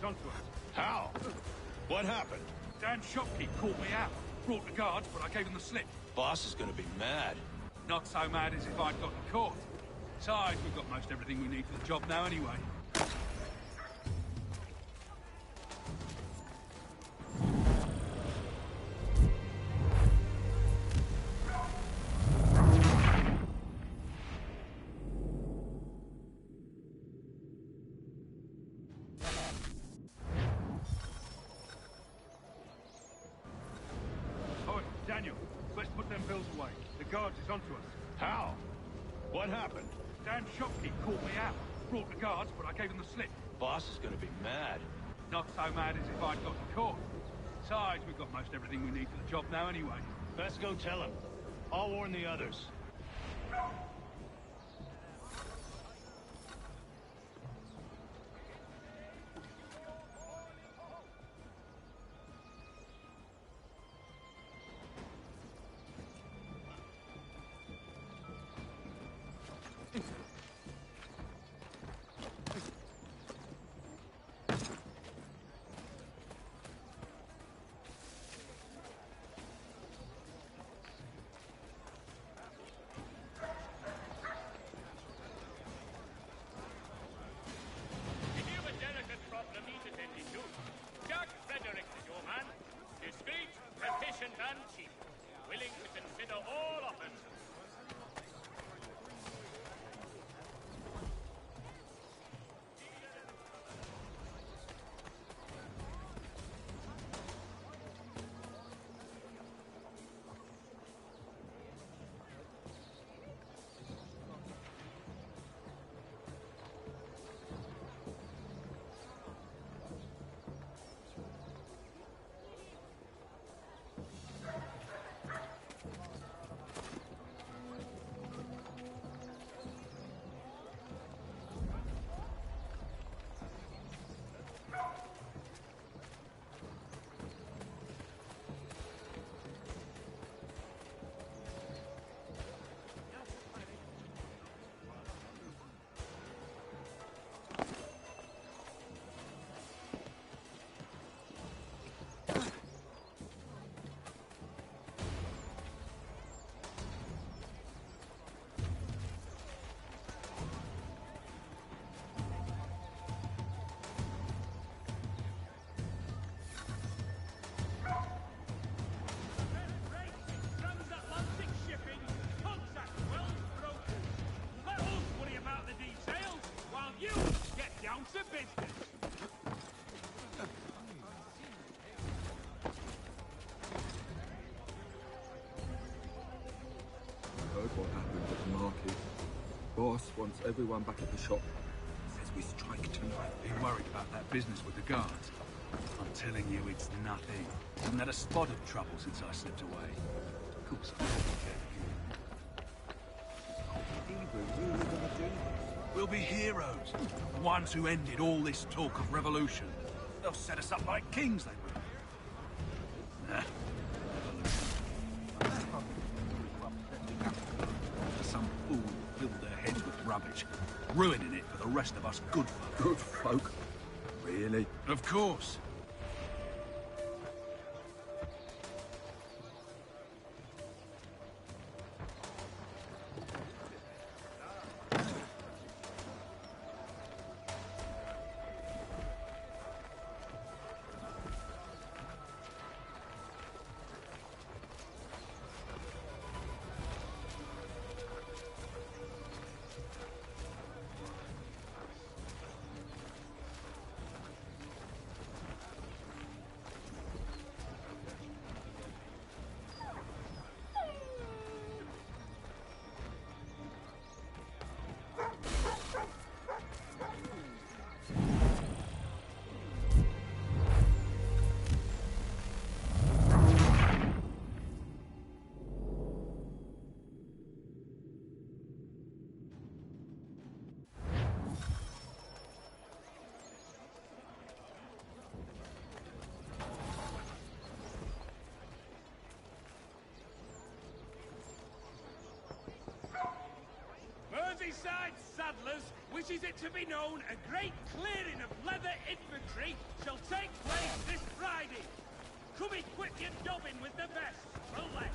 is onto us. How? What happened? Dan's shopkeep caught me out. Brought the guards, but I gave him the slip. Boss is gonna be mad. Not so mad as if I'd gotten caught. Besides, we've got most everything we need for the job now anyway. Daniel, let's put them bills away. The guards is onto us. How? What happened? Dan's shopkeep caught me out. Brought the guards, but I gave him the slip. Boss is gonna be mad. Not so mad as if I'd gotten caught. Besides, we've got most everything we need for the job now anyway. Best go tell him. I'll warn the others. And cheap, willing to consider all offers. What happened at the market. Boss wants everyone back at the shop. Says we strike tonight. Been worried about that business with the guards. I'm telling you, it's nothing. Haven't had a spot of trouble since I slipped away. Of course, I don't care. We'll be heroes. The ones who ended all this talk of revolution. They'll set us up like kings, they will. Nah. Some fool filled their heads with rubbish, ruining it for the rest of us good folk. Good folk? Really? Of course. Besides saddlers, wishes it to be known a great clearing of leather infantry shall take place this Friday. Come equip your dobbin with the best for less.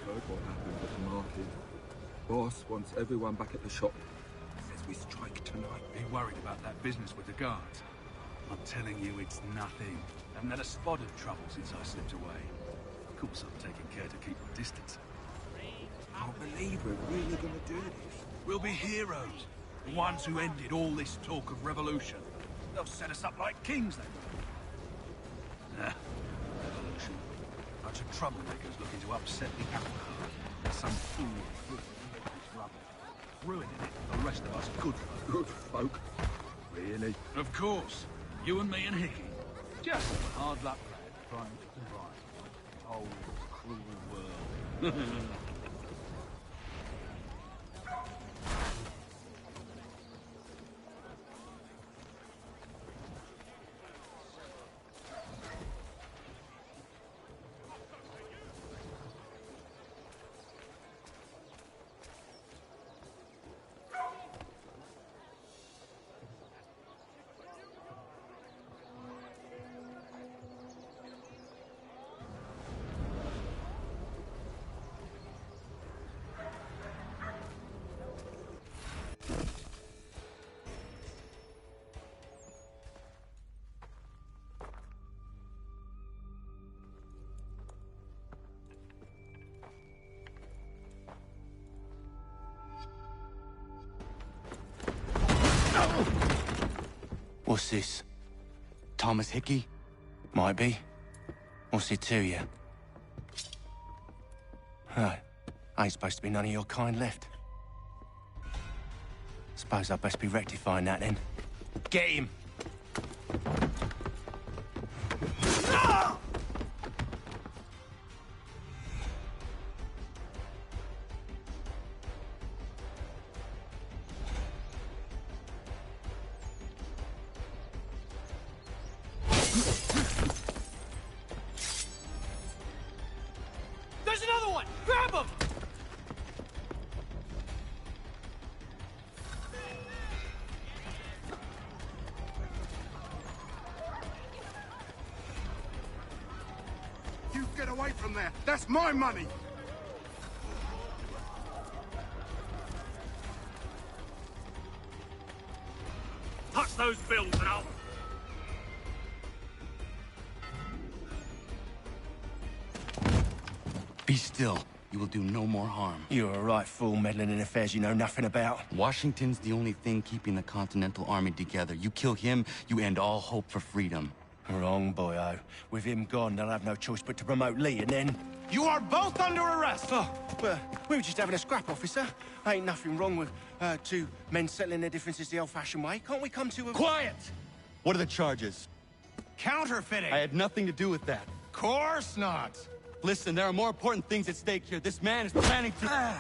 Heard what happened at the market. Boss wants everyone back at the shop. Says we strike tonight. Be worried about that business with the guards. I'm telling you, it's nothing. Haven't had a spot of trouble since I slipped away. Of course, I'm taking care to keep my distance. I can't believe we're really gonna do this. We'll be heroes. The ones who ended all this talk of revolution. They'll set us up like kings, they will. Nah, revolution. Bunch of troublemakers looking to upset the apple cart. Some fool this rubble. Ruining it for the rest of us good folk. Good folk. Really? Of course. You and me and Hickey. Just some hard luck lad trying to survive. The whole cruel world. What's this? Thomas Hickey? Might be. What's it to you? Ain't supposed to be none of your kind left. Suppose I'd best be rectifying that then. Get him! There's another one! Grab him! You get away from there! That's my money! Touch those bills and I'll... Be still. You will do no more harm. You're a right fool meddling in affairs you know nothing about. Washington's the only thing keeping the Continental Army together. You kill him, you end all hope for freedom. Wrong, boyo. With him gone, they'll have no choice but to promote Lee, and then... You are both under arrest! Oh, well, we were just having a scrap, officer. Ain't nothing wrong with two men settling their differences the old-fashioned way. Can't we come to a... Quiet! What are the charges? Counterfeiting! I had nothing to do with that. Course not! Listen, there are more important things at stake here. This man is planning to...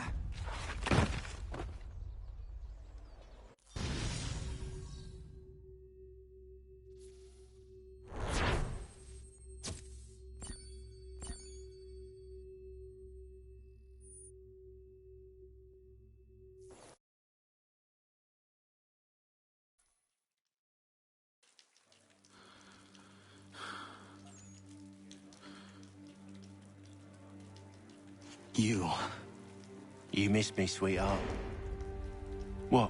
You missed me, sweetheart. What?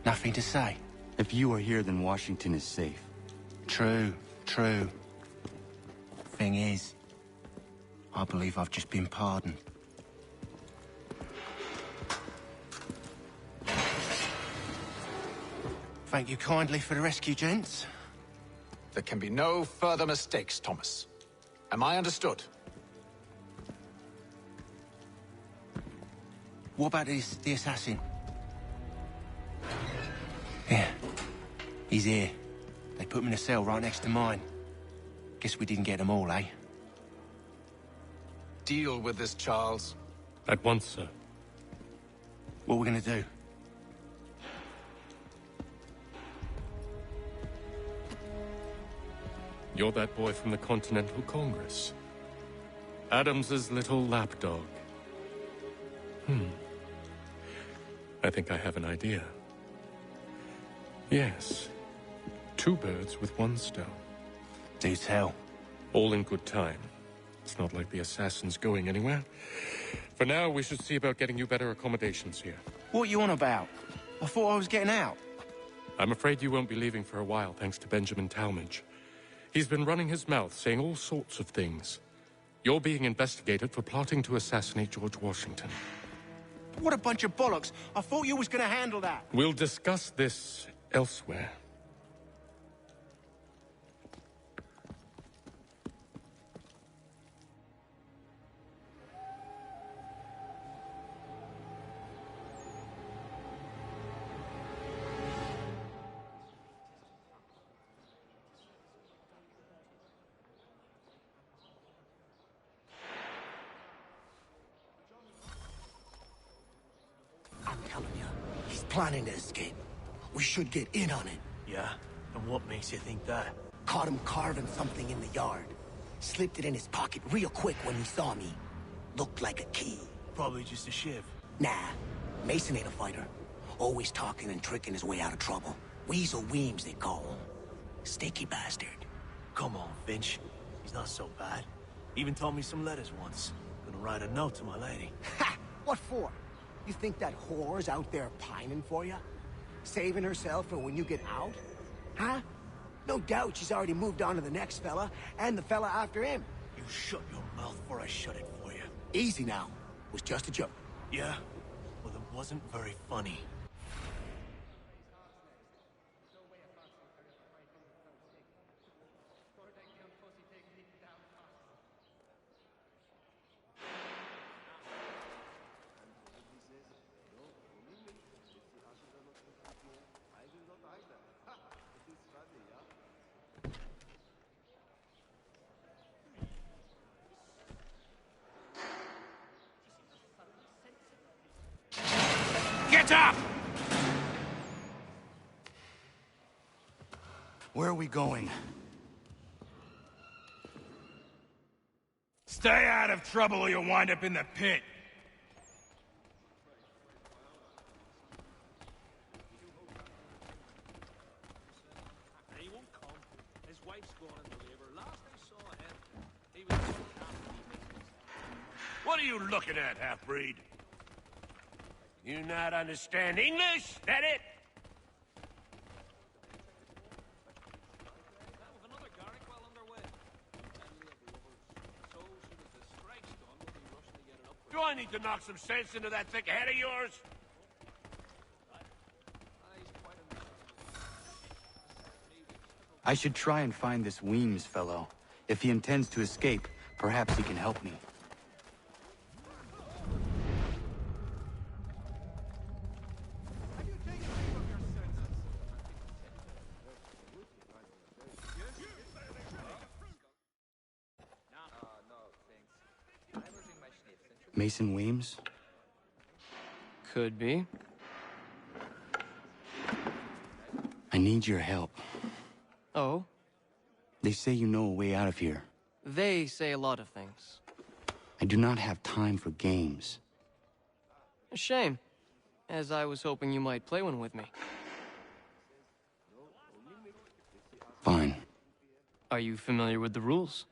Nothing to say? If you are here, then Washington is safe. True. Thing is, I believe I've just been pardoned. Thank you kindly for the rescue, gents. There can be no further mistakes, Thomas. Am I understood? What about the assassin? Yeah, he's here. They put him in a cell right next to mine. Guess we didn't get them all, eh? Deal with this, Charles. At once, sir. What are we gonna do? You're that boy from the Continental Congress. Adams's little lapdog. I think I have an idea. Yes. 2 birds with 1 stone. Do tell. All in good time. It's not like the assassin's going anywhere. For now, we should see about getting you better accommodations here. What you on about? I thought I was getting out. I'm afraid you won't be leaving for a while, thanks to Benjamin Talmadge. He's been running his mouth, saying all sorts of things. You're being investigated for plotting to assassinate George Washington. What a bunch of bollocks. I thought you was gonna handle that. We'll discuss this elsewhere. I'm telling you, he's planning to escape. We should get in on it. Yeah? And what makes you think that? Caught him carving something in the yard. Slipped it in his pocket real quick when he saw me. Looked like a key. Probably just a shiv. Nah, Mason ain't a fighter. Always talking and tricking his way out of trouble. Weasel Weems, they call him. Sticky bastard. Come on, Finch. He's not so bad. Even taught me some letters once. Gonna write a note to my lady. Ha! What for? You think that whore's out there pining for you? Saving herself for when you get out? Huh? No doubt she's already moved on to the next fella, and the fella after him. You shut your mouth before I shut it for you. Easy now. It was just a joke. Yeah? Well, it wasn't very funny. Get up! Where are we going? Stay out of trouble or you'll wind up in the pit. He won't come. His wife's going into labor. Last I saw him, he was so happy. What are you looking at, half-breed? You not understand English? That it? With another Garrick well underway. So soon as the strike's done, we'll be rushing to get it up. Do I need to knock some sense into that thick head of yours? I should try and find this Weems fellow. If he intends to escape, perhaps he can help me. Mason Weems? Could be. I need your help. Oh? They say you know a way out of here. They say a lot of things. I do not have time for games. A shame, as I was hoping you might play one with me. Fine. Are you familiar with the rules?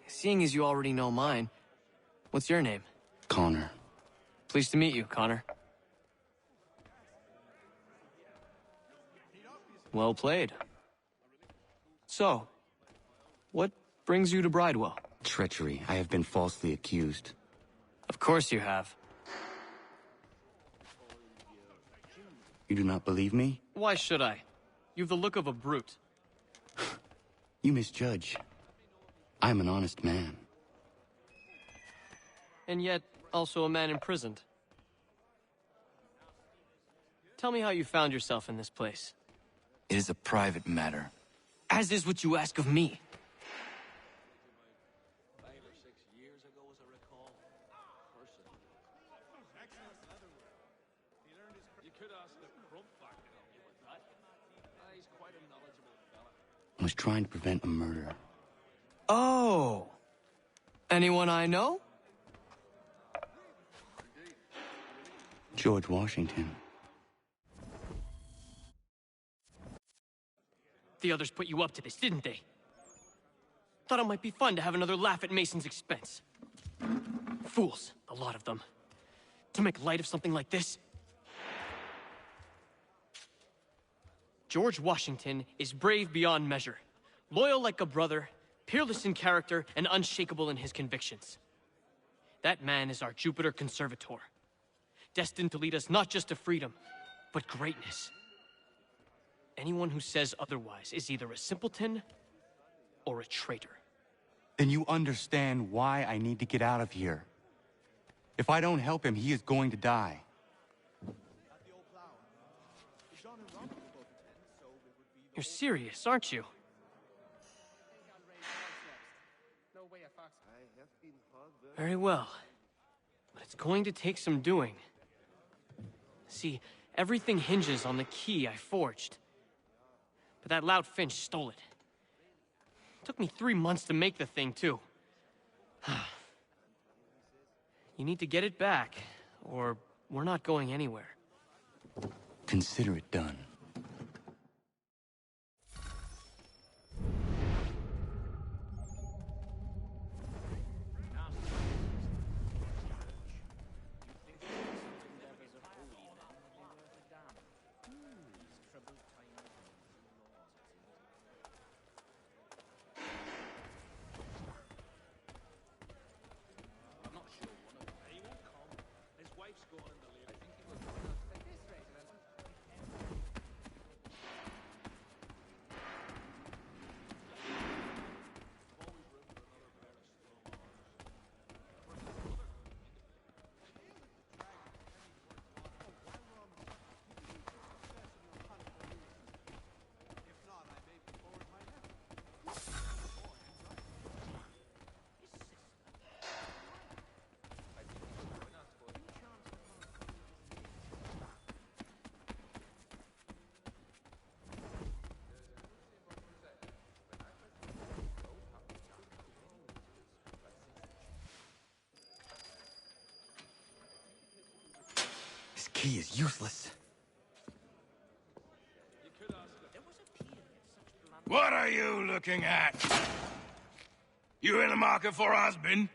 Seeing as you already know mine, what's your name? Connor. Pleased to meet you, Connor. Well played. So, what brings you to Bridewell? Treachery. I have been falsely accused. Of course you have. You do not believe me? Why should I? You've the look of a brute. You misjudge. I'm an honest man. And yet, also a man imprisoned. Tell me how you found yourself in this place. It is a private matter. As is what you ask of me. 5 or 6 years ago, as I recall. You could ask the crump back, you know, with that. trying to prevent a murder. Oh. Anyone I know? George Washington. The others put you up to this, didn't they? Thought it might be fun to have another laugh at Mason's expense. Fools, a lot of them. To make light of something like this. George Washington is brave beyond measure, loyal like a brother, peerless in character, and unshakable in his convictions. That man is our Jupiter Conservator, destined to lead us not just to freedom, but greatness. Anyone who says otherwise is either a simpleton or a traitor. Then you understand why I need to get out of here. If I don't help him, he is going to die. You're serious, aren't you? Very well. But it's going to take some doing. See, everything hinges on the key I forged. But that loud Finch stole it. Took me 3 months to make the thing, too. You need to get it back, or we're not going anywhere. Consider it done. This key is useless. What are you looking at? You in the market for a husband?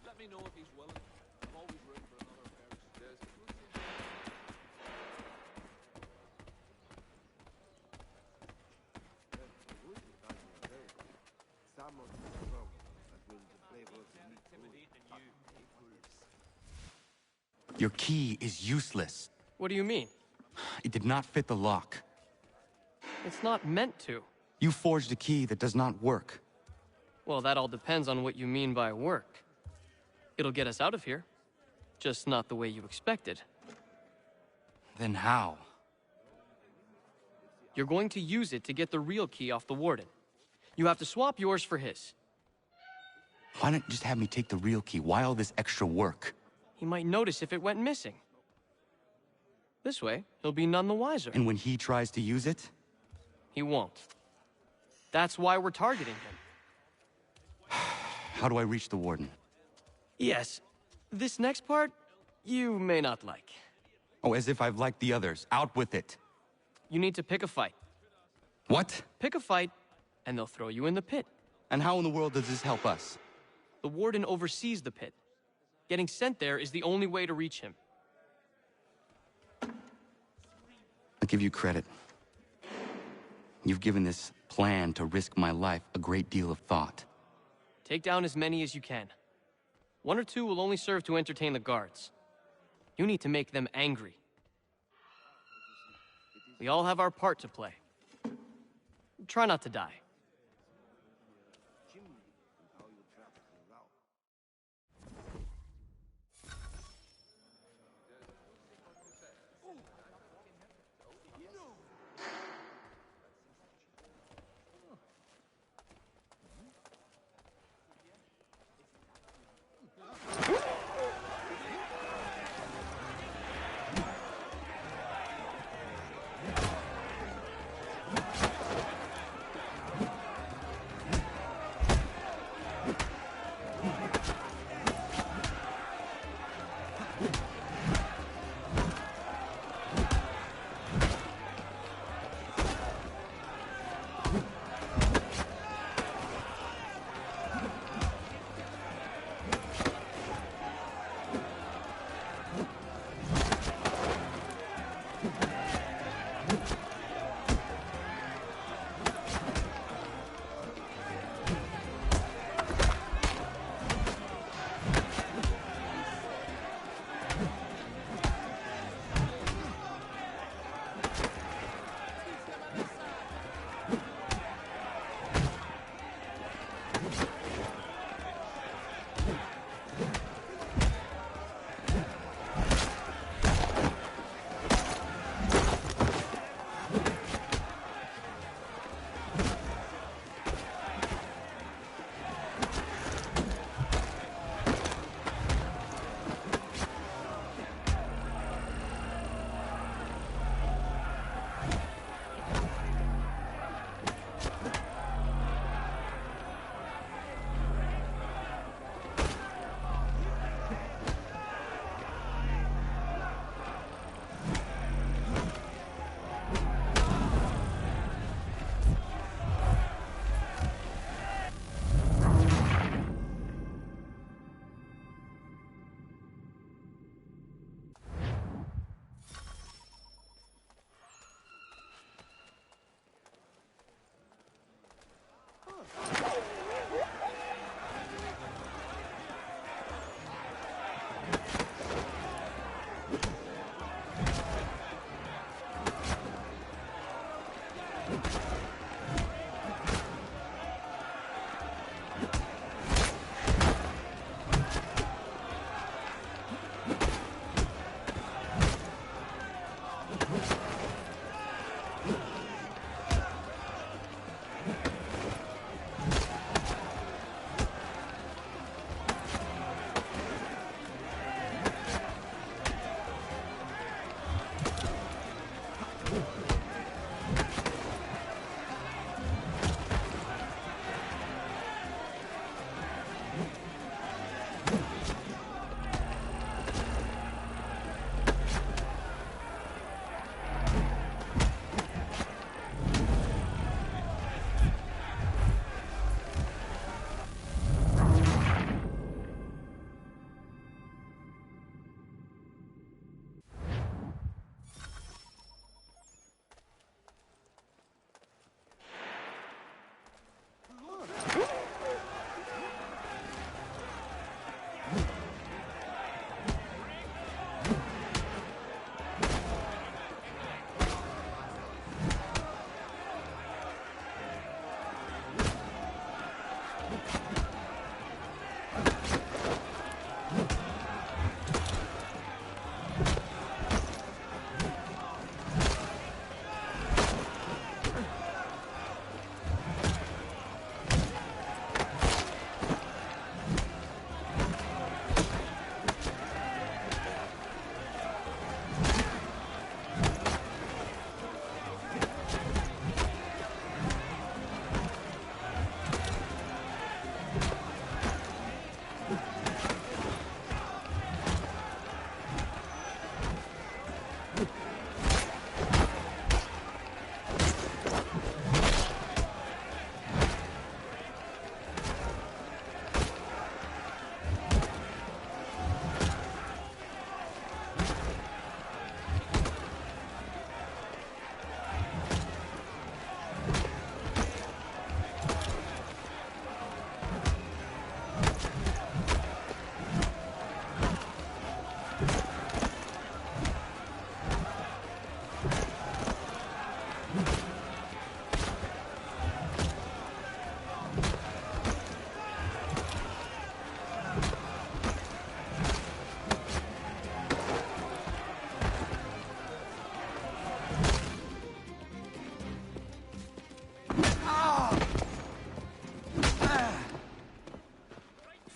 Let me know if he's willing. I'm always room for another pair of stairs. Your key is useless. What do you mean? It did not fit the lock. It's not meant to. You forged a key that does not work. Well, that all depends on what you mean by work. It'll get us out of here. Just not the way you expected. Then how? You're going to use it to get the real key off the Warden. You have to swap yours for his. Why not just have me take the real key? Why all this extra work? He might notice if it went missing. This way, he'll be none the wiser. And when he tries to use it? He won't. That's why we're targeting him. How do I reach the Warden? Yes. This next part, you may not like. Oh, as if I've liked the others. Out with it. You need to pick a fight. What? Pick a fight, and they'll throw you in the pit. And how in the world does this help us? The Warden oversees the pit. Getting sent there is the only way to reach him. I'll give you credit. You've given this plan to risk my life a great deal of thought. Take down as many as you can. 1 or 2 will only serve to entertain the guards. You need to make them angry. We all have our part to play. Try not to die.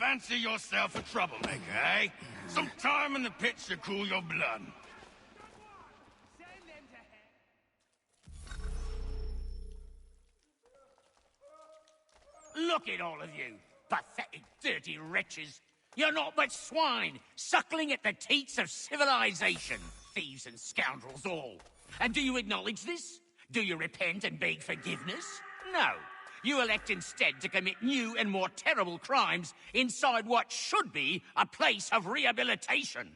Fancy yourself a troublemaker, eh? Some time in the pits to cool your blood. Look at all of you, pathetic, dirty wretches. You're not but swine, suckling at the teats of civilization. Thieves and scoundrels all. And do you acknowledge this? Do you repent and beg forgiveness? No. You elect instead to commit new and more terrible crimes inside what should be a place of rehabilitation.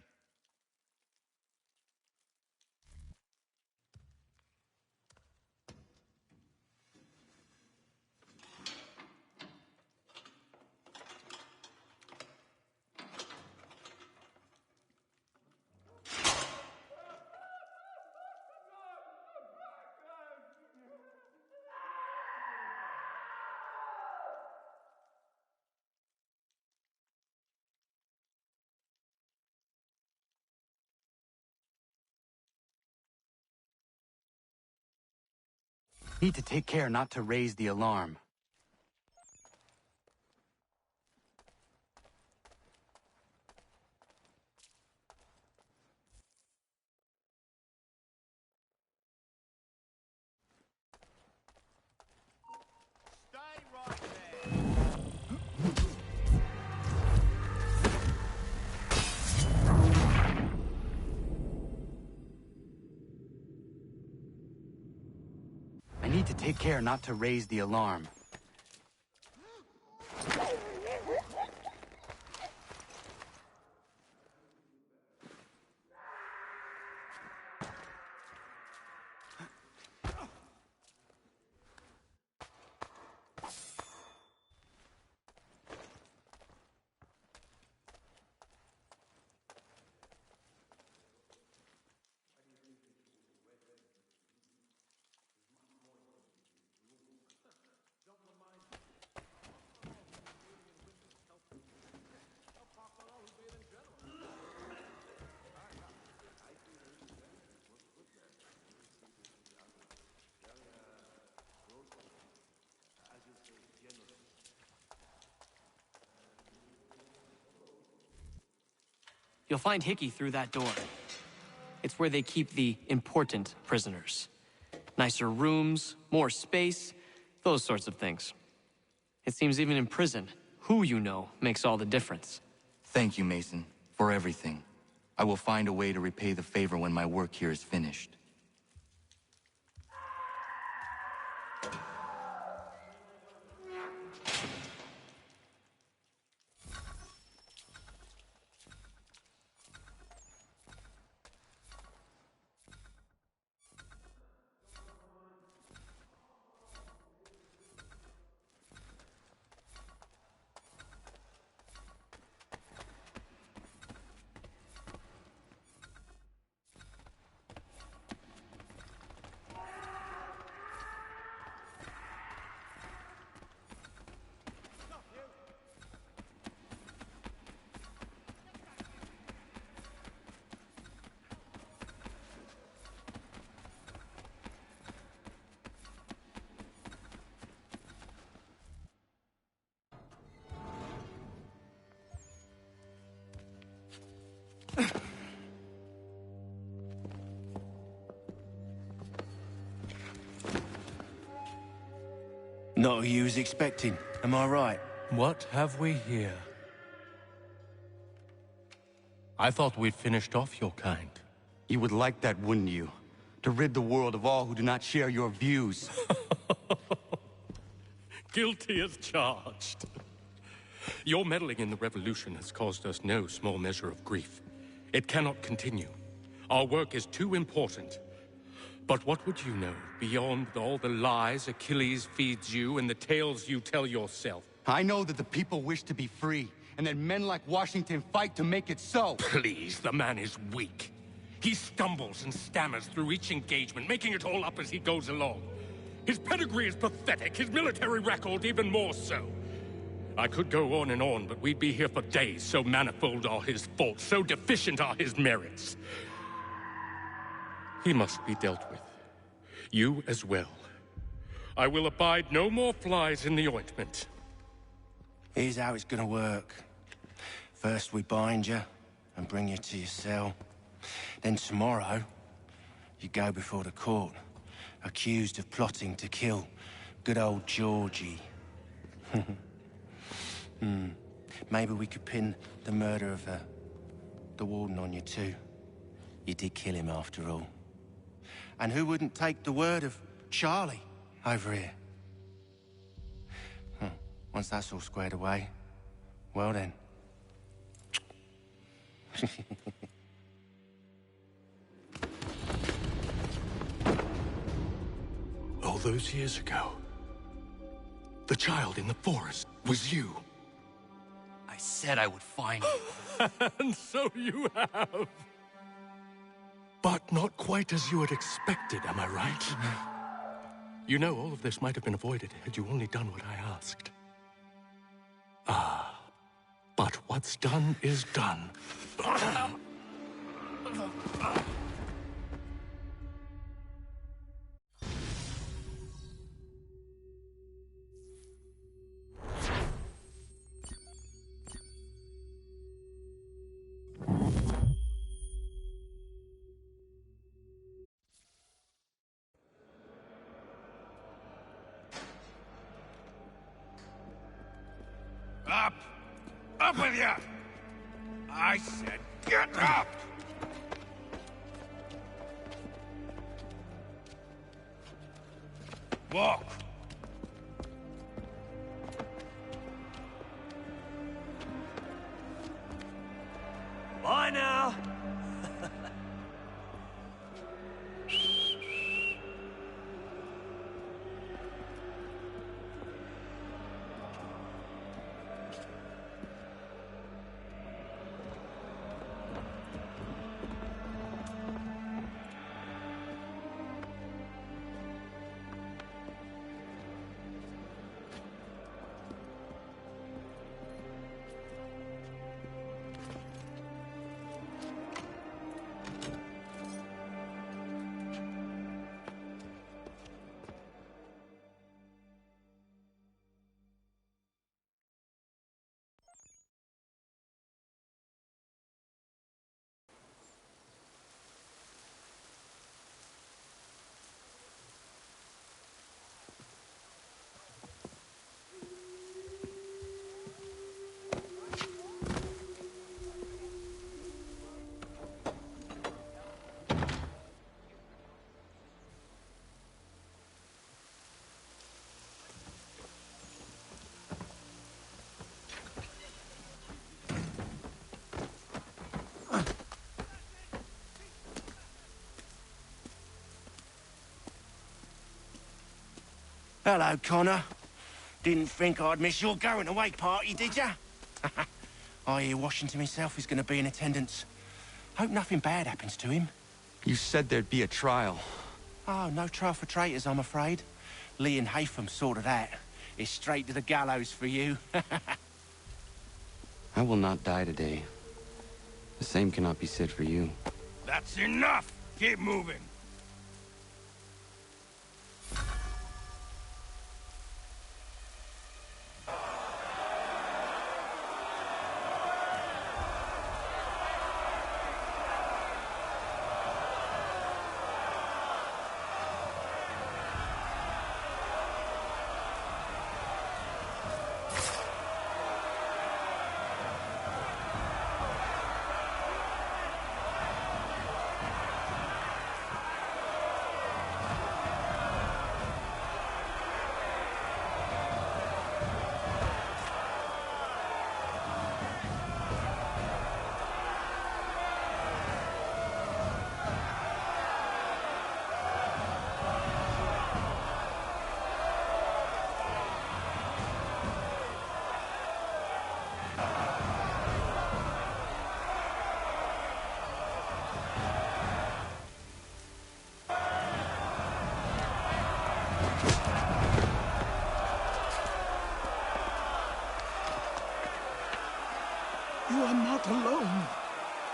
Need to take care not to raise the alarm. I need to take care not to raise the alarm. You'll find Hickey through that door. It's where they keep the important prisoners. Nicer rooms, more space, those sorts of things. It seems even in prison, who you know makes all the difference. Thank you, Mason, for everything. I will find a way to repay the favor when my work here is finished. Not who you was expecting, am I right? What have we here? I thought we'd finished off your kind. You would like that, wouldn't you? To rid the world of all who do not share your views. Guilty as charged. Your meddling in the revolution has caused us no small measure of grief. It cannot continue. Our work is too important. But what would you know beyond all the lies Achilles feeds you and the tales you tell yourself? I know that the people wish to be free, and that men like Washington fight to make it so. Please, the man is weak. He stumbles and stammers through each engagement, making it all up as he goes along. His pedigree is pathetic, his military record even more so. I could go on, but we'd be here for days, so manifold are his faults, so deficient are his merits. He must be dealt with. You as well. I will abide no more flies in the ointment. Here's how it's gonna work. First we bind you and bring you to your cell. Then tomorrow, you go before the court, accused of plotting to kill good old Georgie. Maybe we could pin the murder of the warden on you too. You did kill him after all. And who wouldn't take the word of Charlie over here? Once that's all squared away, well then. All those years ago, the child in the forest was you. I said I would find you. And so you have. But not quite as you had expected, am I right? You know, all of this might have been avoided had you only done what I asked. But what's done is done. Up! Up with you! I said get up! Walk! Bye now! Hello, Connor. Didn't think I'd miss your going away party, did ya? I hear Washington himself is going to be in attendance. Hope nothing bad happens to him. You said there'd be a trial. Oh, no trial for traitors, I'm afraid. Lee and Haytham sorted that. It's straight to the gallows for you. I will not die today. The same cannot be said for you. That's enough! Keep moving! You are not alone.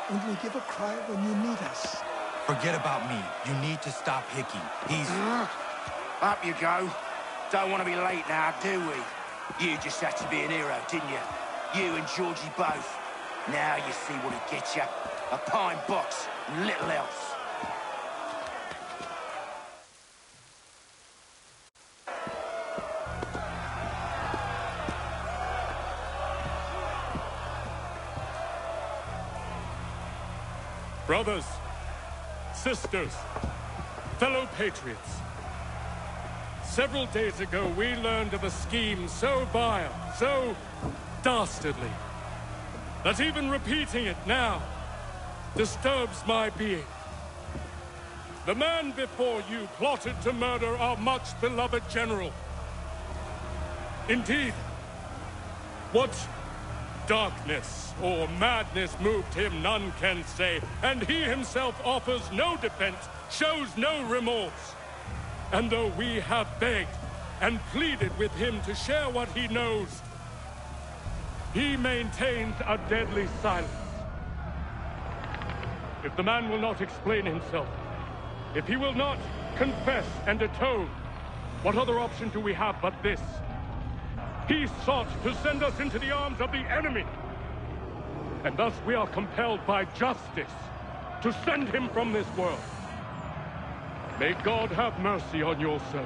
Only give a cry when you need us. Forget about me. You need to stop Hickey. He's... Up you go. Don't want to be late now, do we? You just had to be an hero, didn't you? You and Georgie both. Now you see what it gets you. A pine box and little else. Brothers, sisters, fellow patriots. Several days ago, we learned of a scheme so vile, so dastardly, that even repeating it now disturbs my being. The man before you plotted to murder our much-beloved general. Indeed, what darkness or madness moved him, none can say, and he himself offers no defense, shows no remorse. And though we have begged and pleaded with him to share what he knows, he maintains a deadly silence. If the man will not explain himself, if he will not confess and atone, what other option do we have but this? He sought to send us into the arms of the enemy. And thus we are compelled by justice to send him from this world. May God have mercy on your soul.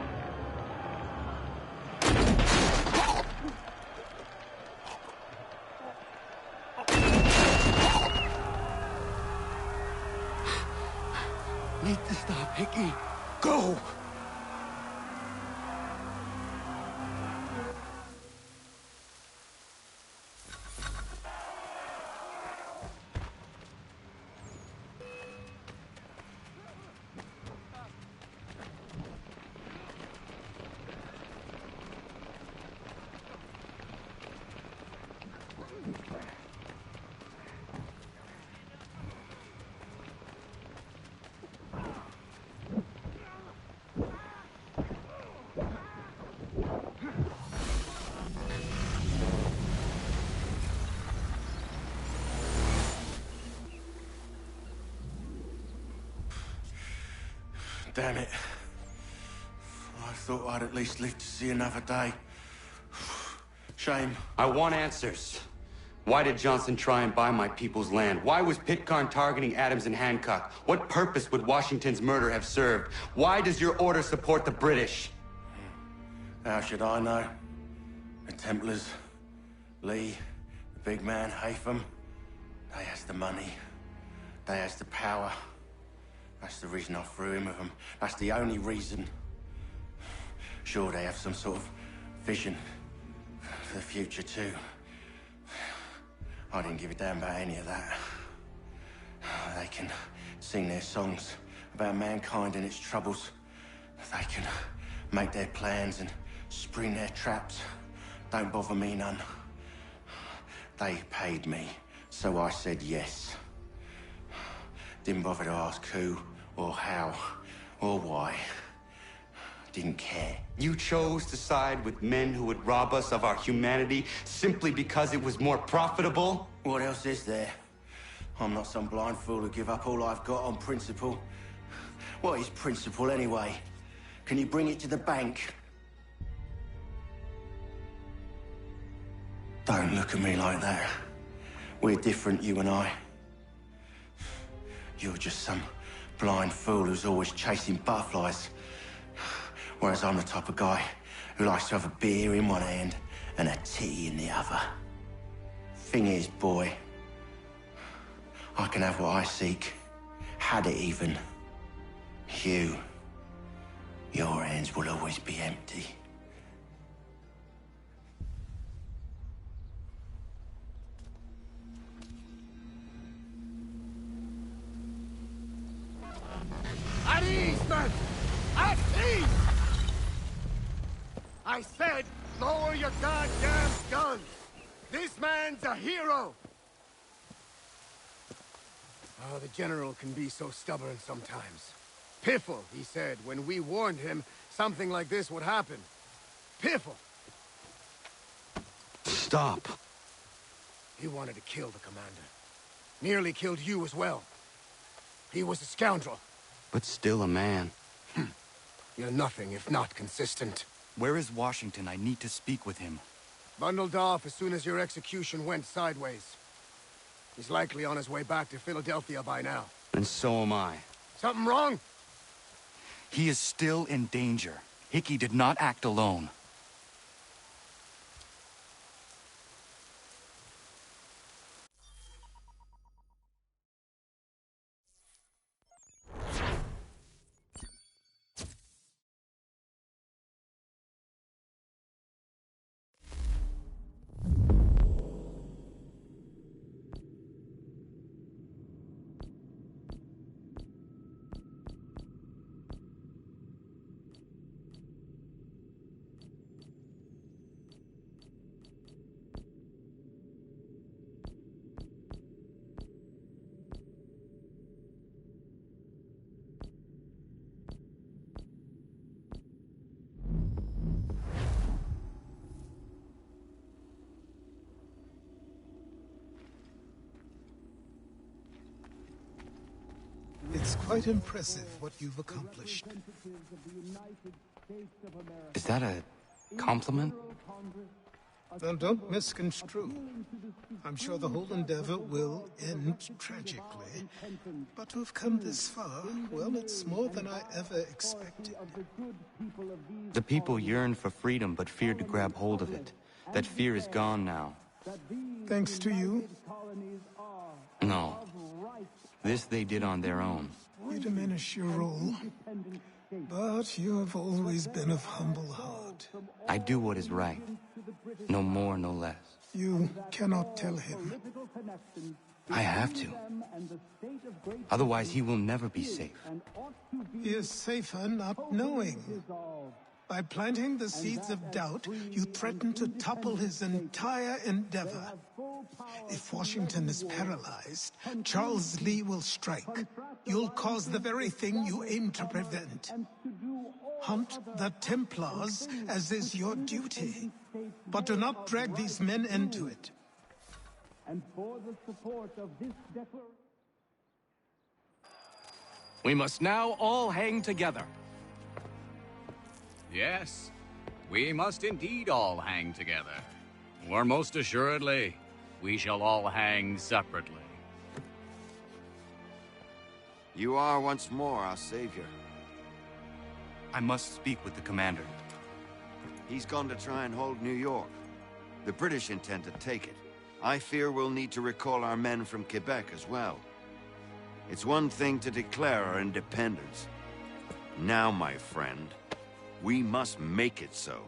Need to stop, Hickey. Go! Damn it. I thought I'd at least live to see another day. Shame. I want answers. Why did Johnson try and buy my people's land? Why was Pitcairn targeting Adams and Hancock? What purpose would Washington's murder have served? Why does your order support the British? How should I know? The Templars, Lee, the big man, Haytham, they has the money. They has the power. That's the reason I threw in with them. That's the only reason. Sure, they have some sort of vision for the future, too. I didn't give a damn about any of that. They can sing their songs about mankind and its troubles. They can make their plans and Spring their traps. Don't bother me none. They paid me, so I said yes. Didn't bother to ask who, or how, or why. Didn't care. You chose to side with men who would rob us of our humanity simply because it was more profitable? What else is there? I'm not some blind fool to give up all I've got on principle. What is principle anyway? Can you bring it to the bank? Don't look at me like that. We're different, you and I. You're just some blind fool who's always chasing butterflies. Whereas I'm the type of guy who likes to have a beer in one hand and a tea in the other. Thing is, boy, I can have what I seek. Had it even. Your hands will always be empty. At ease, men! At ease! I said, lower your goddamn guns! This man's a hero! Oh, the General can be so stubborn sometimes. Piffle, he said, when we warned him something like this would happen. Piffle! Stop. He wanted to kill the commander. Nearly killed you as well. He was a scoundrel. But still a man. You're nothing if not consistent. Where is Washington? I need to speak with him. Bundled off as soon as your execution went sideways. He's likely on his way back to Philadelphia by now. And so am I. Something wrong? He is still in danger. Hickey did not act alone. It's quite impressive what you've accomplished. Is that a compliment? Now, don't misconstrue. I'm sure the whole endeavor will end tragically. But to have come this far, well, it's more than I ever expected. The people yearned for freedom but feared to grab hold of it. That fear is gone now. Thanks to you? No. This they did on their own. You diminish your role. But you have always been of humble heart. I do what is right. No more, no less. You cannot tell him. I have to. Otherwise, he will never be safe. He is safer not knowing. By planting the seeds of doubt, you threaten to topple his entire endeavor. If Washington is paralyzed, Charles Lee will strike. You'll cause the very thing you aim to prevent. Hunt the Templars, as is your duty. But do not drag these men into it. And for the support of this declaration... We must now all hang together. Yes, we must indeed all hang together. Or most assuredly, we shall all hang separately. You are once more our savior. I must speak with the commander. He's gone to try and hold New York. The British intend to take it. I fear we'll need to recall our men from Quebec as well. It's one thing to declare our independence. Now, my friend, we must make it so.